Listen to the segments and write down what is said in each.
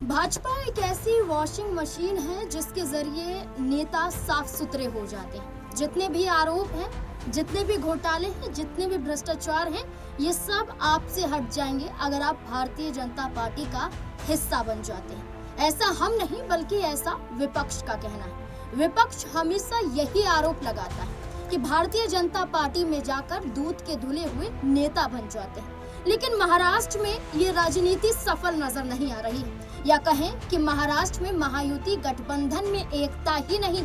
भाजपा एक ऐसी washing machine है जिसके जरिए नेता साफ सुथरे हो जाते हैं। जितने भी आरोप हैं, जितने भी घोटाले हैं, जितने भी भ्रष्टाचार हैं, ये सब आपसे हट जाएंगे अगर आप भारतीय जनता पार्टी का हिस्सा बन जाते हैं। ऐसा हम नहीं बल्कि ऐसा विपक्ष का कहना है। विपक्ष हमेशा यही आरोप लगाता है कि भारतीय जनता पार्टी में जाकर दूध के धुले हुए नेता बन जाते हैं। लेकिन महाराष्ट्र में ये राजनीति सफल नजर नहीं आ रही है, या कहें कि महाराष्ट्र में महायुति गठबंधन में एकता ही नहीं।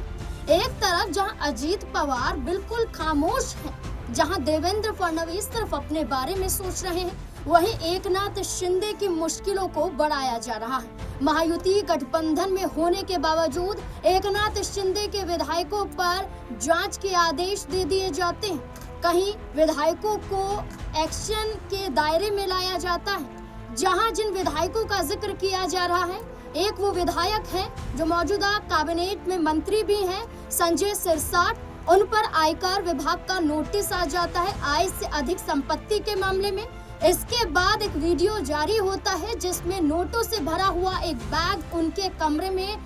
एक तरफ जहां अजीत पवार बिल्कुल खामोश हैं, जहां देवेंद्र फडणवीस सिर्फ अपने बारे में सोच रहे हैं, वहीं एकनाथ शिंदे की मुश्किलों को बढ़ाया जा रहा है। महायुति गठबंधन में होने के बावजूद एकनाथ शिंदे के विधायकों पर जांच के आदेश दे दिए जाते हैं। कहीं विधायकों को एक्शन के दायरे में लाया जाता है। जहां जिन विधायकों का जिक्र किया जा रहा है, एक वो विधायक हैं जो मौजूदा कैबिनेट में मंत्री भी हैं, संजय सिरसाट। उन पर आयकर विभाग का नोटिस आ जाता है आय से अधिक संपत्ति के मामले में। इसके बाद एक वीडियो जारी होता है जिसमें नोटों से भरा हुआ एक बैग उनके कमरे में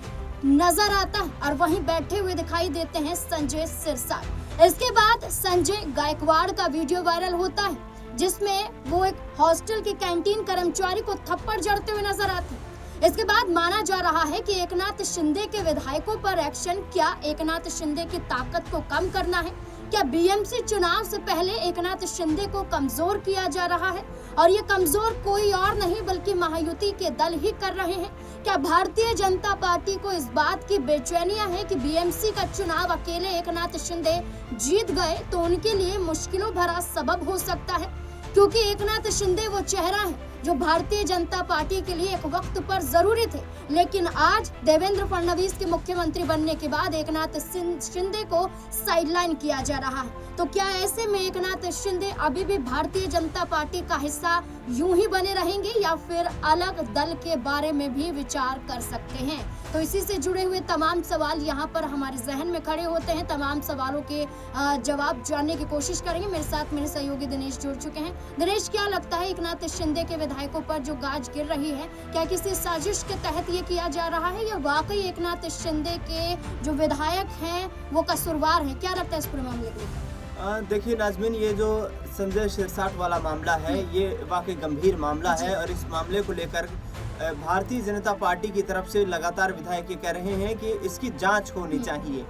नजर आता है और वहीं बैठे हुए दिखाई देते हैं संजय सिरसाट। इसके बाद संजय गायकवाड़ का वीडियो वायरल होता है जिसमें वो एक हॉस्टल के कैंटीन कर्मचारी को थप्पड़ जड़ते हुए नजर आते हैं। इसके बाद माना जा रहा है कि एकनाथ शिंदे के विधायकों पर एक्शन। क्या एकनाथ शिंदे की ताकत को कम करना है? क्या बीएमसी चुनाव से पहले एकनाथ शिंदे को कमजोर किया जा रहा है? और ये कमजोर कोई और नहीं बल्कि महायुति के दल ही कर रहे हैं। क्या भारतीय जनता पार्टी को इस बात की बेचैनियां है कि बीएमसी का चुनाव अकेले एकनाथ शिंदे जीत गए तो उनके लिए मुश्किलों भरा सबब हो सकता है? क्योंकि एकनाथ शिंदे वो चेहरा है जो भारतीय जनता पार्टी के लिए एक वक्त पर जरूरी थे, लेकिन आज देवेंद्र फडणवीस के मुख्यमंत्री बनने के बाद एकनाथ शिंदे को साइडलाइन किया जा रहा है। तो क्या ऐसे में एकनाथ शिंदे अभी भी भारतीय जनता पार्टी का हिस्सा यूं ही बने रहेंगे या फिर अलग दल के बारे में भी विचार कर सकते हैं? तो इसी से जुड़े हुए तमाम सवाल यहाँ पर हमारे जहन में खड़े होते हैं। तमाम सवालों के जवाब जानने की कोशिश करेंगे। मेरे साथ मेरे सहयोगी दिनेश जुड़ चुके हैं। दिनेश, क्या लगता है एकनाथ शिंदे के विधायकों पर जो गाज गिर रही है, क्या किसी साजिश के तहत ये किया जा रहा है या वाकई एकनाथ शिंदे के जो विधायक हैं वो कसूरवार हैं? क्या लगता है इस पूरे मामले को? देखिए नाज़मीन, ये जो संजय सिरसाट वाला मामला है ये वाकई गंभीर मामला है और इस मामले को लेकर भारतीय जनता पार्टी की तरफ से लगातार विधायक ये कह रहे हैं कि इसकी जांच होनी चाहिए।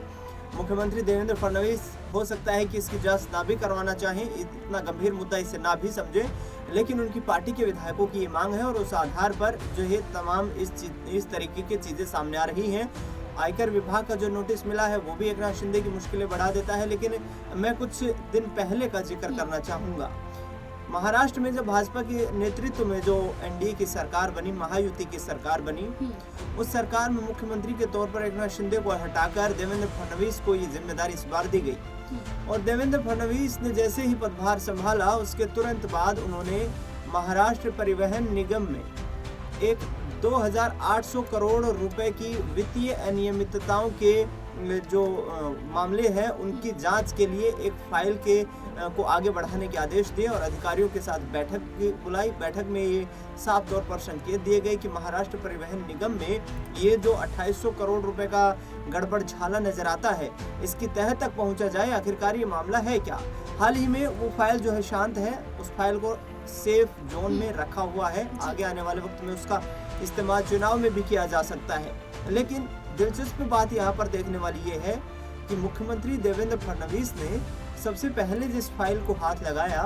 मुख्यमंत्री देवेंद्र फडणवीस हो सकता है कि इसकी जांच ना भी करवाना चाहें, इतना गंभीर मुद्दा इसे ना भी समझे, लेकिन उनकी पार्टी के विधायकों की ये मांग है और उस आधार पर जो है तमाम इस तरीके की चीज़ें सामने आ रही हैं। आयकर विभाग का जो नोटिस मिला है वो भी एकनाथ शिंदे की मुश्किलें बढ़ा देता है। लेकिन मैं कुछ दिन पहले का जिक्र करना चाहूँगा। महाराष्ट्र में जब भाजपा के नेतृत्व में जो एनडीए की सरकार बनी, महायुति की सरकार बनी, उस सरकार में मुख्यमंत्री के तौर पर एकनाथ शिंदे को हटाकर देवेंद्र फडणवीस को ये जिम्मेदारी इस बार दी गई। और देवेंद्र फडणवीस ने जैसे ही पदभार संभाला उसके तुरंत बाद उन्होंने महाराष्ट्र परिवहन निगम में एक 2800 करोड़ रुपए की वित्तीय अनियमितताओं के जो मामले हैं उनकी जांच के लिए एक फाइल को आगे बढ़ाने के आदेश दिए और अधिकारियों के साथ बैठक बुलाई। बैठक में ये साफ तौर पर संकेत दिए गए कि महाराष्ट्र परिवहन निगम में ये जो 2800 करोड़ रुपए का गड़बड़ झाला नजर आता है इसकी तह तक पहुंचा जाए। आखिरकार ये मामला है क्या? हाल ही में वो फाइल जो है शांत है, उस फाइल को सेफ जोन में रखा हुआ है। आगे आने वाले वक्त में उसका इस्तेमाल चुनाव में भी किया जा सकता है। लेकिन दिलचस्प बात यहाँ पर देखने वाली ये है कि मुख्यमंत्री देवेंद्र फडणवीस ने सबसे पहले जिस फाइल को हाथ लगाया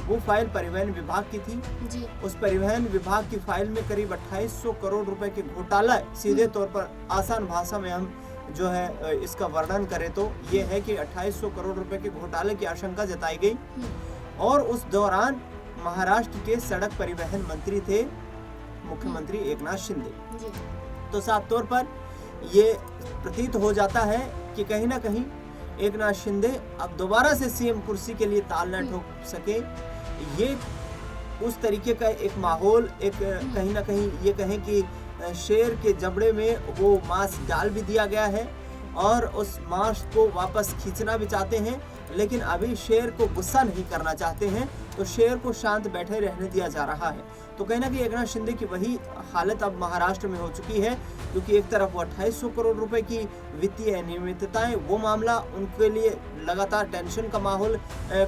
वो फाइल परिवहन विभाग की थी जी। उस परिवहन विभाग की फाइल में करीब 2800 करोड़ रुपए के घोटाला, सीधे तौर पर आसान भाषा में हम जो है इसका वर्णन करें तो ये है कि 2800 करोड़ रुपए के घोटाले की आशंका जताई गई। और उस दौरान महाराष्ट्र के सड़क परिवहन मंत्री थे मुख्यमंत्री एकनाथ शिंदे। तो साफ तौर पर ये प्रतीत हो जाता है कि कहीं ना कहीं एकनाथ शिंदे अब दोबारा से सीएम कुर्सी के लिए ताल न ठोक सके। ये उस तरीके का एक माहौल, एक कहीं ना कहीं ये कहें कि शेर के जबड़े में वो मांस डाल भी दिया गया है और उस मांस को वापस खींचना भी चाहते हैं, लेकिन अभी शेर को गुस्सा नहीं करना चाहते हैं तो शेर को शांत बैठे रहने दिया जा रहा है। तो कहीं ना कहीं एकनाथ शिंदे की वही हालत अब महाराष्ट्र में हो चुकी है, क्योंकि एक तरफ वो 2800 करोड़ रुपए की वित्तीय अनियमितताएं, वो मामला उनके लिए लगातार टेंशन का माहौल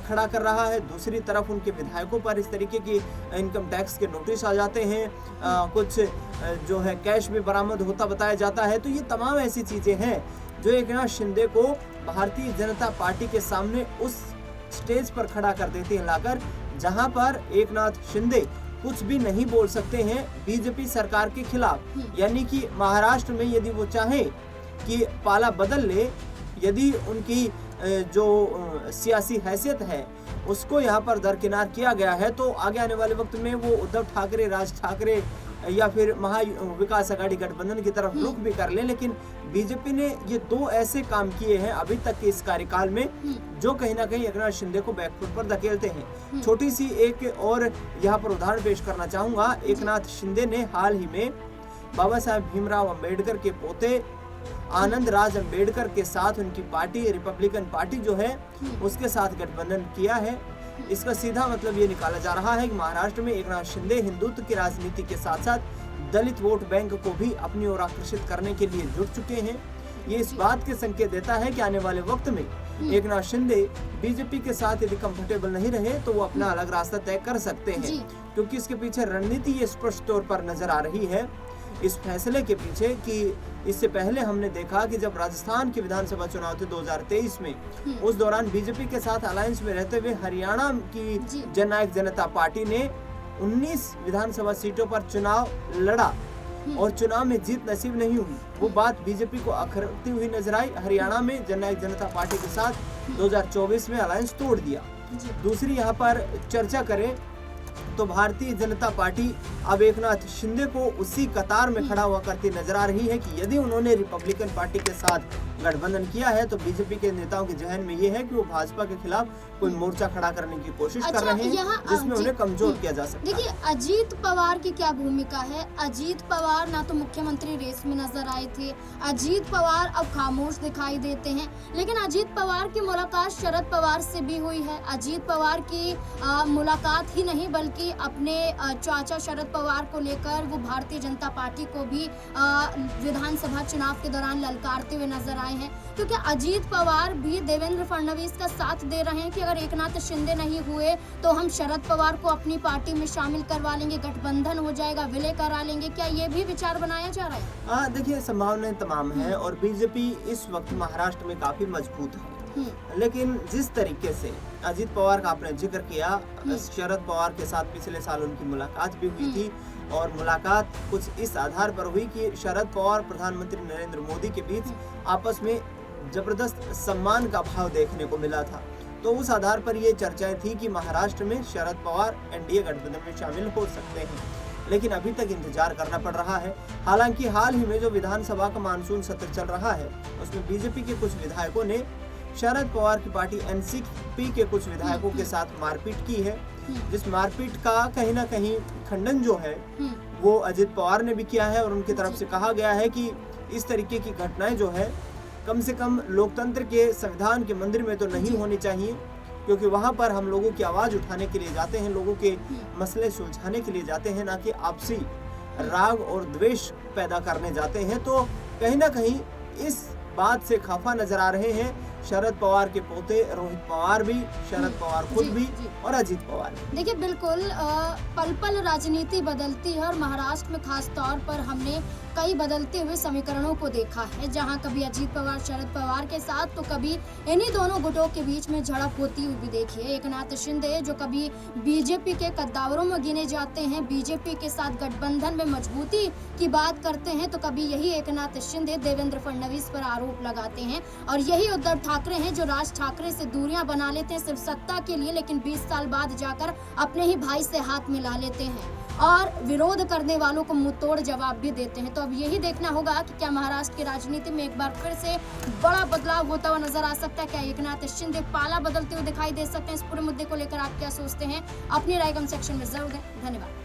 खड़ा कर रहा है। दूसरी तरफ उनके विधायकों पर इस तरीके की इनकम टैक्स के नोटिस आ जाते हैं, कुछ जो है कैश भी बरामद होता बताया जाता है। तो ये तमाम ऐसी चीजें हैं जो एकनाथ शिंदे को भारतीय जनता पार्टी के सामने उस स्टेज पर खड़ा कर देती है लाकर, जहां पर एकनाथ शिंदे कुछ भी नहीं बोल सकते हैं बीजेपी सरकार के खिलाफ। यानी कि महाराष्ट्र में यदि वो चाहे कि पाला बदल ले, यदि उनकी जो सियासी हैसियत है उसको यहाँ पर दरकिनार किया गया है, तो आगे आने वाले वक्त में वो उद्धव ठाकरे, राज ठाकरे या फिर महा विकास आघाड़ी गठबंधन की तरफ रुख भी कर ले। लेकिन बीजेपी ने ये दो ऐसे काम किए हैं अभी तक के इस कार्यकाल में जो कहीं ना कहीं एकनाथ शिंदे को बैकफुट पर धकेलते हैं। छोटी सी एक और यहाँ पर उदाहरण पेश करना चाहूंगा। एकनाथ शिंदे ने हाल ही में बाबा साहेब भीमराव अंबेडकर के पोते आनंद राज अंबेडकर के साथ उनकी पार्टी रिपब्लिकन पार्टी जो है उसके साथ गठबंधन किया है। इसका सीधा मतलब ये निकाला जा रहा है कि महाराष्ट्र में एकनाथ शिंदे हिंदुत्व की राजनीति के साथ साथ दलित वोट बैंक को भी अपनी ओर आकर्षित करने के लिए जुट चुके हैं। ये इस बात के संकेत देता है कि आने वाले वक्त में एकनाथ शिंदे बीजेपी के साथ यदि कंफर्टेबल नहीं रहे तो वो अपना अलग रास्ता तय कर सकते हैं, क्योंकि इसके पीछे रणनीति ये स्पष्ट तौर पर नजर आ रही है इस फैसले के पीछे। कि इससे पहले हमने देखा कि जब राजस्थान के विधानसभा चुनाव थे 2023 में, उस दौरान बीजेपी के साथ अलायंस में रहते हुए हरियाणा की जननायक जनता पार्टी ने 19 विधानसभा सीटों पर चुनाव लड़ा और चुनाव में जीत नसीब नहीं हुई। वो बात बीजेपी को अखरती हुई नजर आई। हरियाणा में जननायक जनता पार्टी के साथ 2024 में अलायंस तोड़ दिया। दूसरी यहाँ पर चर्चा करें तो भारतीय जनता पार्टी अब एकनाथ शिंदे को उसी कतार में खड़ा हुआ करती नजर आ रही है कि यदि उन्होंने रिपब्लिकन पार्टी के साथ गठबंधन किया है तो बीजेपी के नेताओं के जहन में ये है कि वो भाजपा के खिलाफ कोई मोर्चा खड़ा करने की कोशिश कर रहे हैं, जिसमें उन्हें कमजोर किया जा सकता है। देखिए अजीत पवार की क्या भूमिका है। अजीत पवार ना तो मुख्यमंत्री रेस में नजर आए थे, अजीत पवार अब खामोश दिखाई देते हैं, लेकिन अजीत पवार की मुलाकात शरद पवार से भी हुई है। अजीत पवार की मुलाकात ही नहीं बल्कि अपने चाचा शरद पवार को लेकर वो भारतीय जनता पार्टी को भी विधानसभा चुनाव के दौरान ललकारते हुए नजर आए हैं, क्योंकि अजीत पवार भी देवेंद्र फडणवीस का साथ दे रहे हैं कि अगर एकनाथ शिंदे नहीं हुए तो हम शरद पवार को अपनी पार्टी में शामिल करवा लेंगे, गठबंधन हो जाएगा, विलय करा लेंगे। क्या ये भी विचार बनाया जा रहा है? देखिए संभावनाएं तमाम है और बीजेपी इस वक्त महाराष्ट्र में काफी मजबूत है। लेकिन जिस तरीके से अजीत पवार का आपने जिक्र किया, शरद पवार के साथ पिछले साल उनकी मुलाकात भी हुई थी और मुलाकात कुछ इस आधार पर हुई कि शरद पवार प्रधानमंत्री नरेंद्र मोदी के बीच आपस में जबरदस्त सम्मान का भाव देखने को मिला था। तो उस आधार पर ये चर्चाएं थी कि महाराष्ट्र में शरद पवार एनडीए गठबंधन में शामिल हो सकते हैं, लेकिन अभी तक इंतजार करना पड़ रहा है। हालांकि हाल ही में जो विधानसभा का मानसून सत्र चल रहा है उसमें बीजेपी के कुछ विधायकों ने शरद पवार की पार्टी एनसीपी के कुछ विधायकों के साथ मारपीट की है, जिस मारपीट का कहीं ना कहीं खंडन जो है वो अजित पवार ने भी किया है और उनकी तरफ से कहा गया है कि इस तरीके की घटनाएं जो है कम से कम लोकतंत्र के संविधान के मंदिर में तो नहीं होनी चाहिए, क्योंकि वहां पर हम लोगों की आवाज उठाने के लिए जाते हैं, लोगों के मसले सुलझाने के लिए जाते हैं, ना कि आपसी राग और द्वेष पैदा करने जाते हैं। तो कहीं ना कहीं इस बात से खफा नजर आ रहे हैं शरद पवार के पोते रोहित पवार भी, शरद पवार खुद भी और अजीत पवार। देखिए बिल्कुल पल पल राजनीति बदलती है और महाराष्ट्र में खास तौर पर हमने कई बदलते हुए समीकरणों को देखा है, जहां कभी अजीत पवार शरद पवार के साथ तो कभी इन्हीं दोनों गुटों के बीच में झड़प होती हुई भी देखी है। एकनाथ शिंदे जो कभी बीजेपी के कद्दावरों में गिने जाते हैं, बीजेपी के साथ गठबंधन में मजबूती की बात करते हैं, तो कभी यही एकनाथ शिंदे देवेंद्र फडणवीस पर आरोप लगाते हैं और यही उद्धव ठाकरे हैं जो राज ठाकरे से दूरियां बना लेते हैं सिर्फ सत्ता के लिए, लेकिन 20 साल बाद जाकर अपने ही भाई से हाथ मिला लेते हैं और विरोध करने वालों को मुंहतोड़ जवाब भी देते हैं। तो अब यही देखना होगा कि क्या महाराष्ट्र की राजनीति में एक बार फिर से बड़ा बदलाव होता हुआ नजर आ सकता है। क्या एकनाथ शिंदे पाला बदलते हुए दिखाई दे सकते हैं? इस पूरे मुद्दे को लेकर आप क्या सोचते हैं? अपनी राय कमेंट सेक्शन में जरूर दें। धन्यवाद।